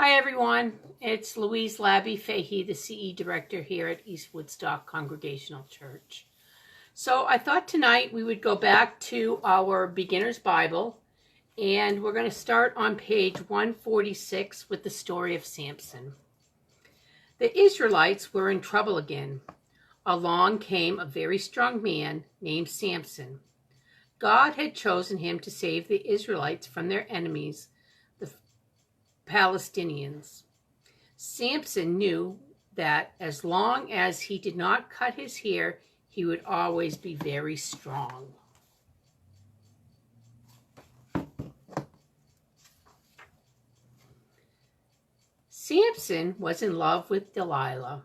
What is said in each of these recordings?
Hi everyone, it's Louise Labbe-Fahy, the CE Director here at East Woodstock Congregational Church. So I thought tonight we would go back to our Beginner's Bible, and we're going to start on page 146 with the story of Samson. The Israelites were in trouble again. Along came a very strong man named Samson. God had chosen him to save the Israelites from their enemies, the Palestinians. Samson knew that as long as he did not cut his hair, he would always be very strong. Samson was in love with Delilah.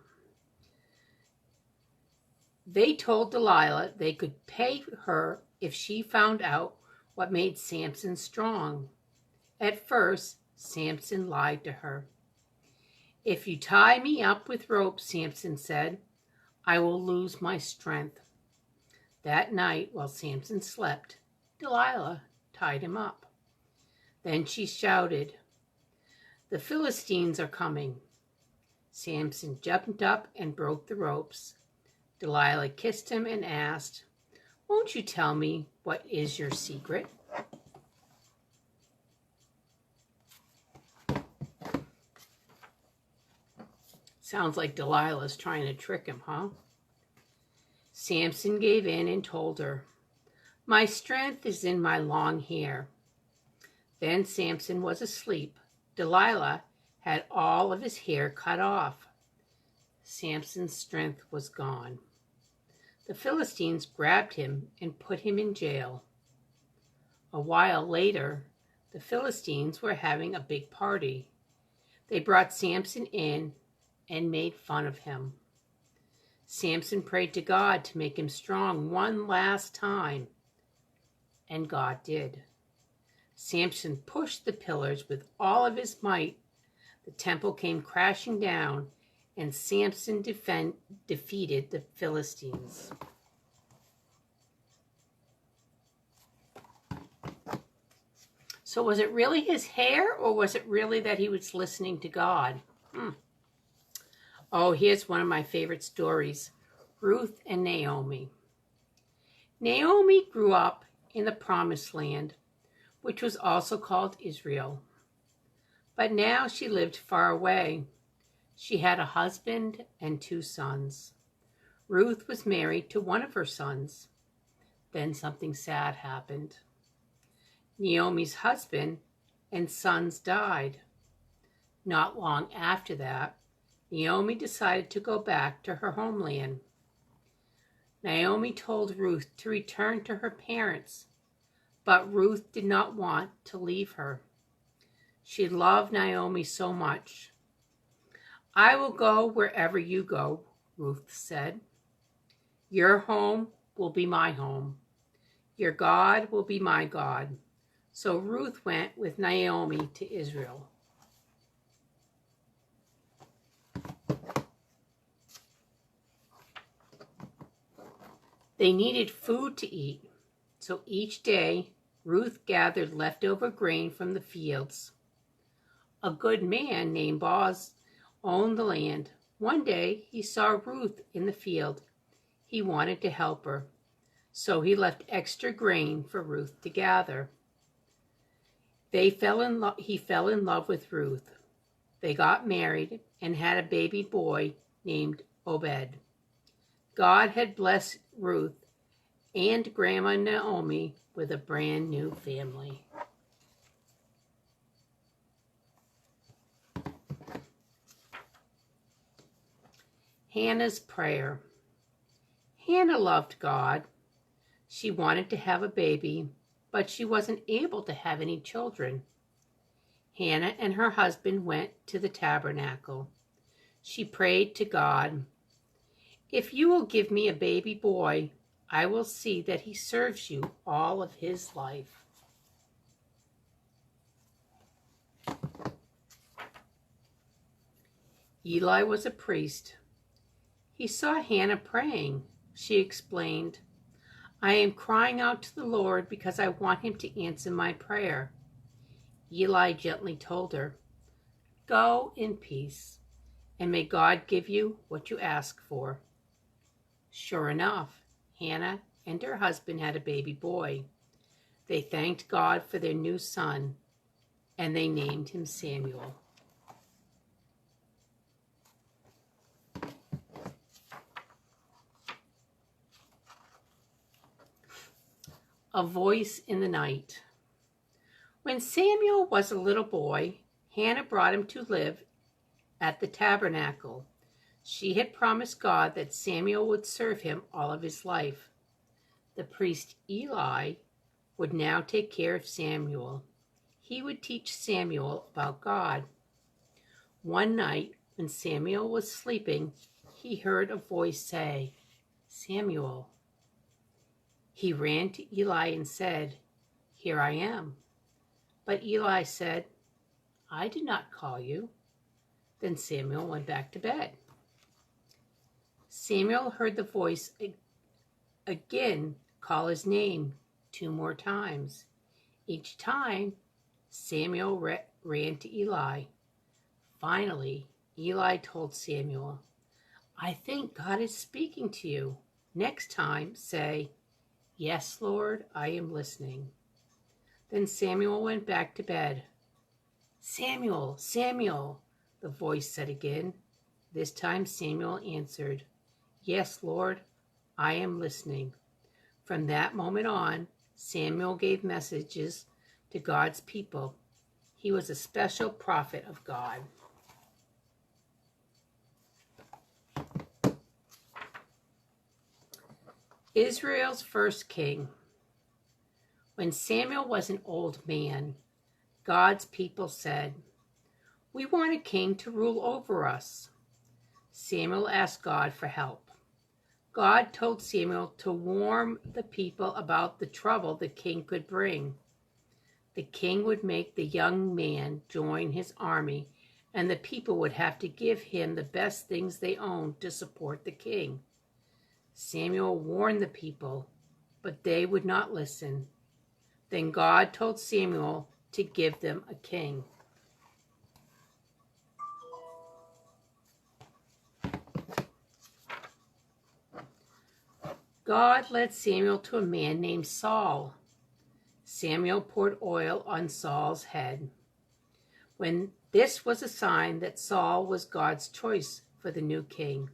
They told Delilah they could pay her if she found out what made Samson strong. At first, Samson lied to her. "If you tie me up with ropes," Samson said, "I will lose my strength." That night, while Samson slept, Delilah tied him up. Then she shouted, "The Philistines are coming." Samson jumped up and broke the ropes. Delilah kissed him and asked, "Won't you tell me what is your secret?" Sounds like Delilah's trying to trick him, huh? Samson gave in and told her, "My strength is in my long hair." Then Samson was asleep. Delilah had all of his hair cut off. Samson's strength was gone. The Philistines grabbed him and put him in jail. A while later, the Philistines were having a big party. They brought Samson in and made fun of him. Samson prayed to God to make him strong one last time, and God did. Samson pushed the pillars with all of his might. The temple came crashing down, and Samson defeated the Philistines. So was it really his hair, or was it really that he was listening to God? Oh, here's one of my favorite stories, Ruth and Naomi. Naomi grew up in the Promised Land, which was also called Israel. But now she lived far away. She had a husband and 2 sons. Ruth was married to one of her sons. Then something sad happened. Naomi's husband and sons died. Not long after that, Naomi decided to go back to her homeland. Naomi told Ruth to return to her parents, but Ruth did not want to leave her. She loved Naomi so much. "I will go wherever you go," Ruth said. "Your home will be my home. Your God will be my God." So Ruth went with Naomi to Israel. They needed food to eat, so each day Ruth gathered leftover grain from the fields. A good man named Boaz owned the land. One day he saw Ruth in the field. He wanted to help her, so he left extra grain for Ruth to gather. He fell in love with Ruth. They got married and had a baby boy named Obed. God had blessed Ruth and Grandma Naomi with a brand new family. Hannah's prayer. Hannah loved God. She wanted to have a baby, but she wasn't able to have any children. Hannah and her husband went to the tabernacle. She prayed to God, "If you will give me a baby boy, I will see that he serves you all of his life." Eli was a priest. He saw Hannah praying. She explained, "I am crying out to the Lord because I want him to answer my prayer." Eli gently told her, Go in peace, and may God give you what you ask for." Sure enough, Hannah and her husband had a baby boy. They thanked God for their new son, and they named him Samuel. A voice in the night. When Samuel was a little boy, Hannah brought him to live at the tabernacle. She had promised God that Samuel would serve him all of his life. The priest Eli would now take care of Samuel. He would teach Samuel about God. One night, when Samuel was sleeping, he heard a voice say, "Samuel." He ran to Eli and said, "Here I am." But Eli said, "I did not call you." Then Samuel went back to bed. Samuel heard the voice again call his name 2 more times. Each time, Samuel ran to Eli. Finally, Eli told Samuel, "I think God is speaking to you. Next time, say, 'Yes, Lord, I am listening.'" Then Samuel went back to bed. "Samuel, Samuel," the voice said again. This time Samuel answered, "Yes, Lord, I am listening." From that moment on, Samuel gave messages to God's people. He was a special prophet of God. Israel's first king. When Samuel was an old man, God's people said, "We want a king to rule over us." Samuel asked God for help. God told Samuel to warn the people about the trouble the king could bring. The king would make the young man join his army, and the people would have to give him the best things they owned to support the king. Samuel warned the people, but they would not listen. Then God told Samuel to give them a king. God led Samuel to a man named Saul. Samuel poured oil on Saul's head. When this was a sign that Saul was God's choice for the new king.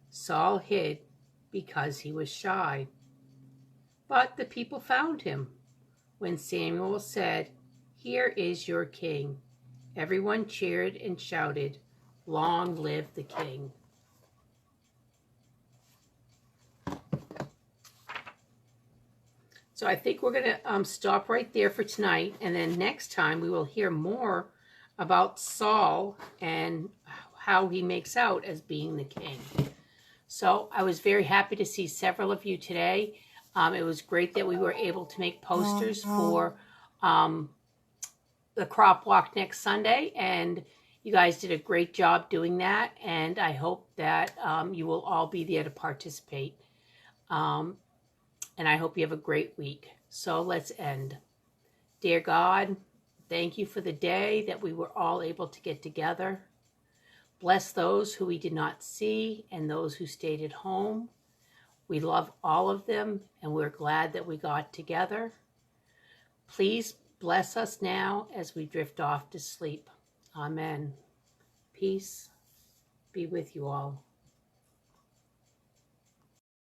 Saul hid because he was shy. But the people found him. When Samuel said, "Here is your king," everyone cheered and shouted, "Long live the king." So I think we're going to stop right there for tonight. And then next time we will hear more about Saul and how he makes out as being the king. So I was very happy to see several of you today. It was great that we were able to make posters for the crop walk next Sunday. And you guys did a great job doing that. And I hope that you will all be there to participate. And I hope you have a great week. So let's end. Dear God, thank you for the day that we were all able to get together. Bless those who we did not see and those who stayed at home. We love all of them, and we're glad that we got together. Please bless us now as we drift off to sleep. Amen. Peace be with you all.